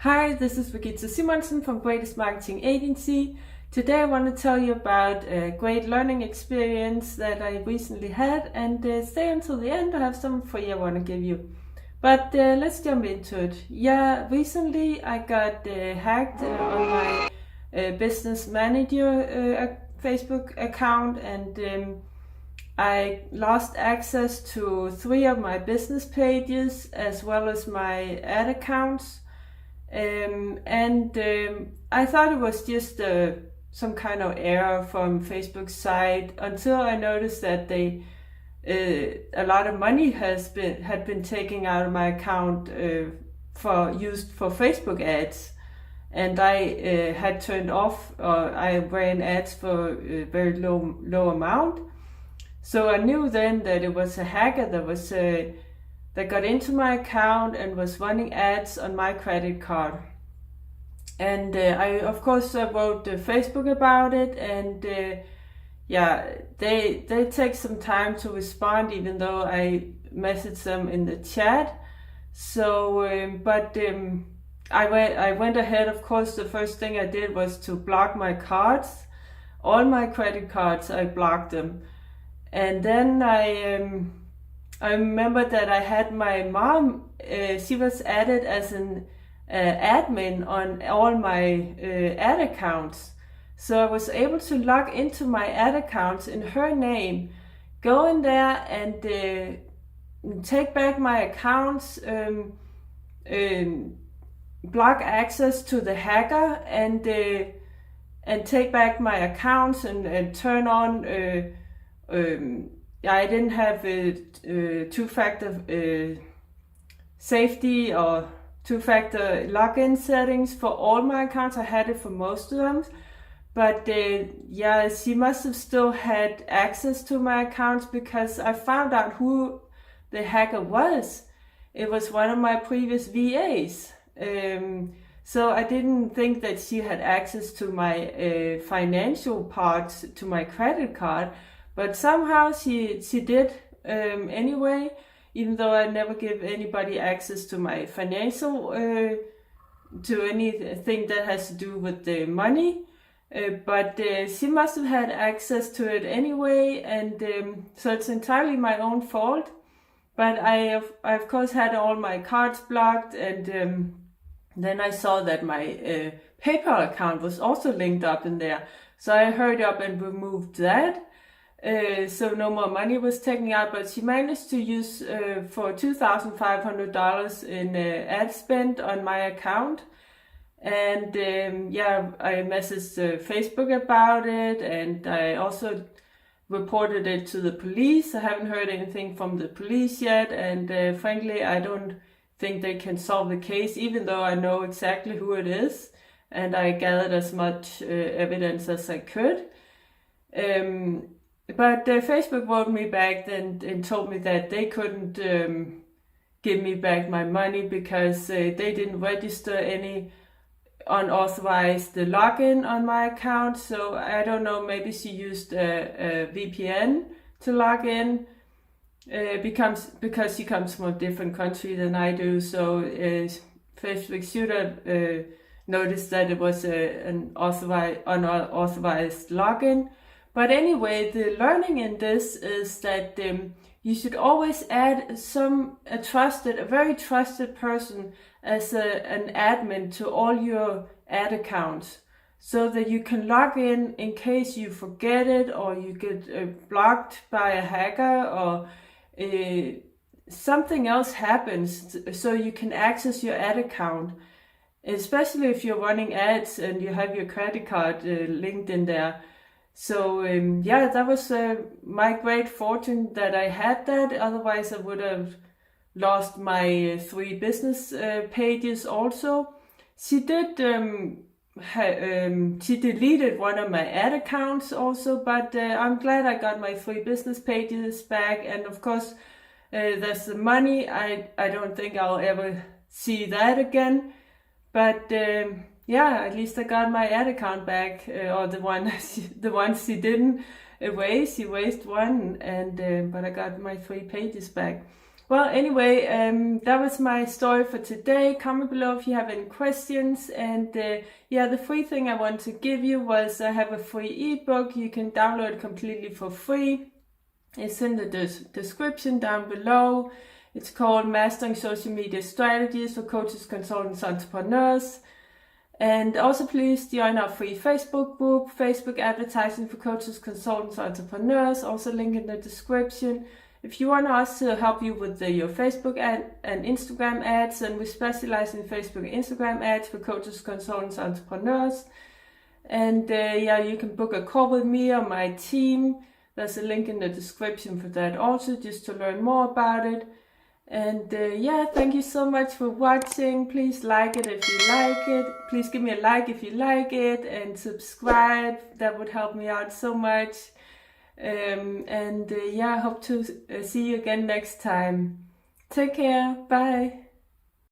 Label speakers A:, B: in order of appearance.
A: Hi, this is Regitze from Greatest Marketing Agency. Today I want to tell you about a great learning experience that I recently had, and stay until the end. I have some for you I want to give you. But let's jump into it. Yeah, recently I got hacked on my business manager Facebook account, and I lost access to 3 of my business pages as well as my ad accounts. I thought it was just some kind of error from Facebook's side until I noticed that a lot of money had been taken out of my account used for Facebook ads, and I had turned off. I ran ads for a very low amount, so I knew then that it was a hacker that got into my account and was running ads on my credit card. And I, of course, wrote to Facebook about it, and they take some time to respond, even though I messaged them in the chat. So, I went ahead. Of course, the first thing I did was to block my cards, all my credit cards. I blocked them, and then I remember that I had my mom, she was added as an admin on all my ad accounts. So I was able to log into my ad accounts in her name, go in there and take back my accounts, block access to the hacker, and take back my accounts and turn on I didn't have two-factor safety or two-factor login settings for all my accounts. I had it for most of them, but she must have still had access to my accounts, because I found out who the hacker was. It was one of my previous VAs. So I didn't think that she had access to my financial parts, to my credit card. But somehow she did anyway, even though I never give anybody access to my financial, to anything that has to do with the money. But she must have had access to it anyway, and so it's entirely my own fault. But I of course had all my cards blocked, and then I saw that my PayPal account was also linked up in there. So I hurried up and removed that. So no more money was taken out, but she managed to use for $2,500 in ad spend on my account. And I messaged Facebook about it, and I also reported it to the police. I haven't heard anything from the police yet, and frankly, I don't think they can solve the case, even though I know exactly who it is, and I gathered as much evidence as I could. But Facebook wrote me back and told me that they couldn't give me back my money because they didn't register any unauthorized login on my account. So I don't know, maybe she used a VPN to log in, because she comes from a different country than I do. So Facebook should have noticed that it was an unauthorized login. But anyway, the learning in this is that you should always add a very trusted person as an admin to all your ad accounts, so that you can log in case you forget it, or you get blocked by a hacker, or something else happens, so you can access your ad account, especially if you're running ads and you have your credit card linked in there. So that was my great fortune that I had that. Otherwise I would have lost my 3 business pages also. She deleted one of my ad accounts also, but I'm glad I got my 3 business pages back. And of course there's the money. I don't think I'll ever see that again, but at least I got my ad account back, or the ones she didn't erase. She erased one, and but I got my 3 pages back. Well, anyway, that was my story for today. Comment below if you have any questions. And yeah, the free thing I want to give you was I have a free ebook. You can download it completely for free. It's in the description down below. It's called Mastering Social Media Strategies for Coaches, Consultants, Entrepreneurs. And also please join our free Facebook group, Facebook Advertising for Coaches, Consultants, Entrepreneurs, also link in the description. If you want us to help you with your Facebook and Instagram ads, and we specialize in Facebook and Instagram ads for coaches, consultants, entrepreneurs. And yeah, you can book a call with me or my team. There's a link in the description for that also, just to learn more about it. And yeah, thank you so much for watching. Please like it if you like it. Please give me a like if you like it, and subscribe. That would help me out so much. And yeah, I hope to see you again next time. Take care. Bye.